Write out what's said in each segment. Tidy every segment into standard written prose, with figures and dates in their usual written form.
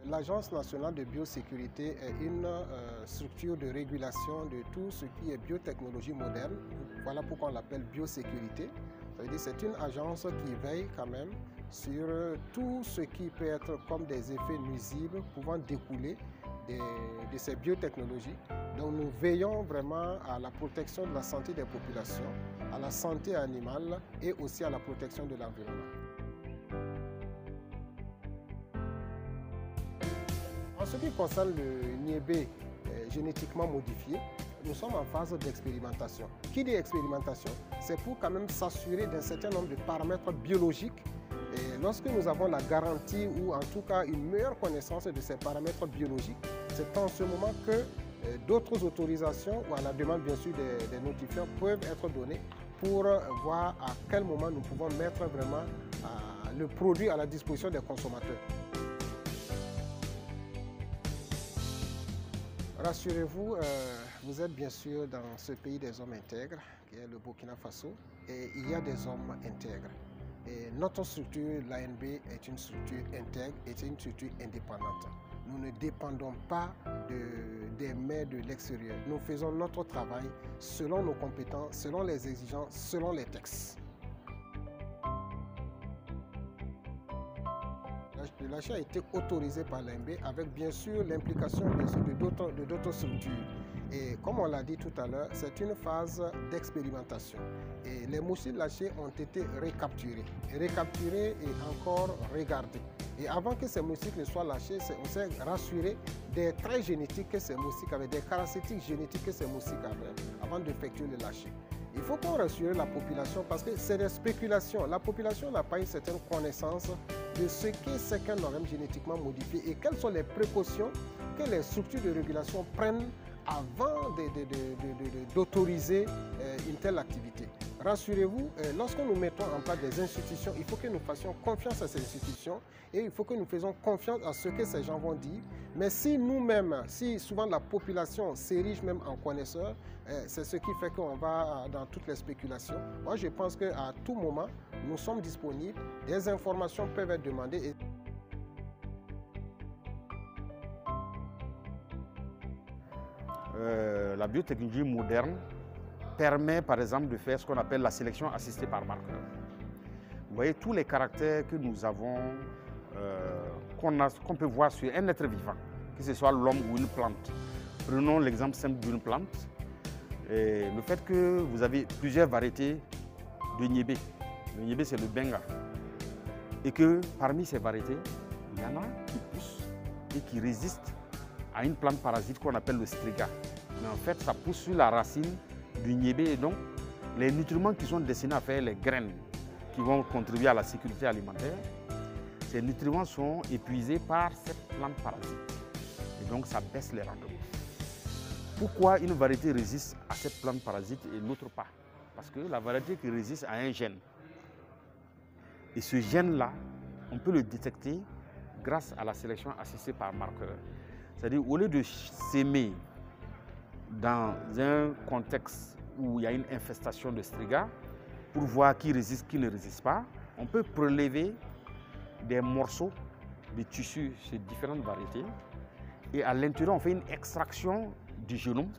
L'Agence nationale de biosécurité est une structure de régulation de tout ce qui est biotechnologie moderne. Voilà pourquoi on l'appelle biosécurité. Ça veut dire que c'est une agence qui veille quand même sur tout ce qui peut être comme des effets nuisibles pouvant découler de ces biotechnologies. Donc nous veillons vraiment à la protection de la santé des populations, à la santé animale et aussi à la protection de l'environnement. En ce qui concerne le niébé génétiquement modifié, nous sommes en phase d'expérimentation. Qui dit expérimentation? C'est pour quand même s'assurer d'un certain nombre de paramètres biologiques. Et lorsque nous avons la garantie ou en tout cas une meilleure connaissance de ces paramètres biologiques, c'est en ce moment que d'autres autorisations ou à la demande bien sûr des notifiants peuvent être données pour voir à quel moment nous pouvons mettre vraiment le produit à la disposition des consommateurs. Rassurez-vous, vous êtes bien sûr dans ce pays des hommes intègres, qui est le Burkina Faso, et il y a des hommes intègres. Et notre structure, l'ANB, est une structure intègre et c'est une structure indépendante. Nous ne dépendons pas des mains de l'extérieur. Nous faisons notre travail selon nos compétences, selon les exigences, selon les textes. Le lâcher a été autorisé par l'ANB avec bien sûr l'implication de d'autres structures. Et comme on l'a dit tout à l'heure, c'est une phase d'expérimentation. Et les moustiques lâchés ont été récapturés et encore regardés. Et avant que ces moustiques ne soient lâchés, on s'est rassuré des traits génétiques que ces moustiques avaient, des caractéristiques génétiques que ces moustiques avaient, avant d'effectuer le lâcher. Il faut qu'on rassure la population parce que c'est des spéculations. La population n'a pas une certaine connaissance de ce qu'est un organisme génétiquement modifié et quelles sont les précautions que les structures de régulation prennent avant d'autoriser une telle activité. Rassurez-vous, lorsque nous mettons en place des institutions, il faut que nous fassions confiance à ces institutions et il faut que nous fassions confiance à ce que ces gens vont dire. Mais si nous-mêmes, si souvent la population s'érige même en connaisseur, c'est ce qui fait qu'on va dans toutes les spéculations. Moi, je pense qu'à tout moment, nous sommes disponibles, des informations peuvent être demandées. La biotechnologie moderne permet par exemple de faire ce qu'on appelle la sélection assistée par marqueur. Vous voyez tous les caractères que nous avons, qu'on peut voir sur un être vivant, que ce soit l'homme ou une plante. Prenons l'exemple simple d'une plante. Et le fait que vous avez plusieurs variétés de niébé. Le niébé c'est le benga. Et que parmi ces variétés, il y en a qui poussent et qui résistent à une plante parasite qu'on appelle le striga. Mais en fait, ça pousse sur la racine du niébé et donc les nutriments qui sont destinés à faire les graines qui vont contribuer à la sécurité alimentaire, ces nutriments sont épuisés par cette plante parasite. Et donc ça baisse les rendements. Pourquoi une variété résiste à cette plante parasite et l'autre pas? Parce que la variété qui résiste à un gène. Et ce gène-là, on peut le détecter grâce à la sélection assistée par marqueur. C'est-à-dire, au lieu de s'aimer dans un contexte où il y a une infestation de striga, pour voir qui résiste, qui ne résiste pas, on peut prélever des morceaux de tissus sur différentes variétés. Et à l'intérieur, on fait une extraction du génome,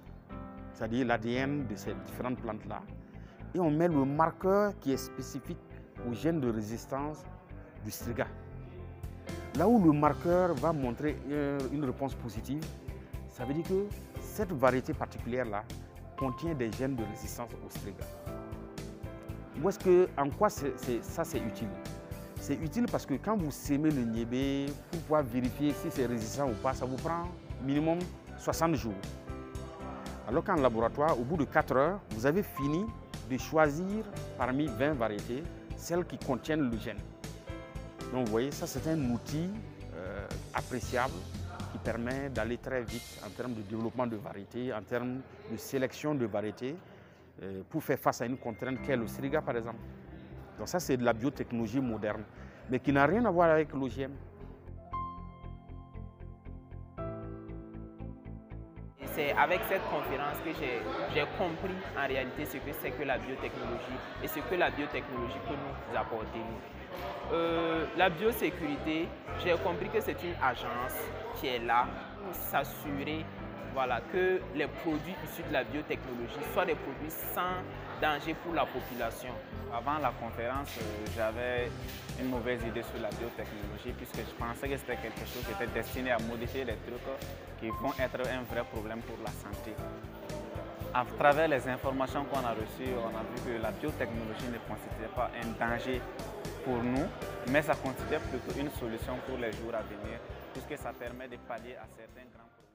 c'est-à-dire l'ADN de ces différentes plantes-là. Et on met le marqueur qui est spécifique au gène de résistance du striga. Là où le marqueur va montrer une réponse positive, ça veut dire que cette variété particulière-là contient des gènes de résistance au striga. En quoi ça c'est utile? C'est utile parce que quand vous sémez le niébé, pour pouvoir vérifier si c'est résistant ou pas, ça vous prend minimum 60 jours. Alors qu'en laboratoire, au bout de 4 heures, vous avez fini de choisir parmi 20 variétés celles qui contiennent le gène. Donc vous voyez, ça c'est un outil appréciable qui permet d'aller très vite en termes de développement de variétés, en termes de sélection de variétés, pour faire face à une contrainte qu'est le striga par exemple. Donc ça c'est de la biotechnologie moderne, mais qui n'a rien à voir avec l'OGM. C'est avec cette conférence que j'ai compris en réalité ce que c'est que la biotechnologie et ce que la biotechnologie peut nous apporter. La biosécurité, j'ai compris que c'est une agence qui est là pour s'assurer que les produits issus de la biotechnologie soient des produits sans danger pour la population. Avant la conférence, j'avais une mauvaise idée sur la biotechnologie puisque je pensais que c'était quelque chose qui était destiné à modifier des trucs qui vont être un vrai problème pour la santé. À travers les informations qu'on a reçues, on a vu que la biotechnologie ne constituait pas un danger pour nous, mais ça constituait plutôt une solution pour les jours à venir puisque ça permet de pallier à certains grands problèmes.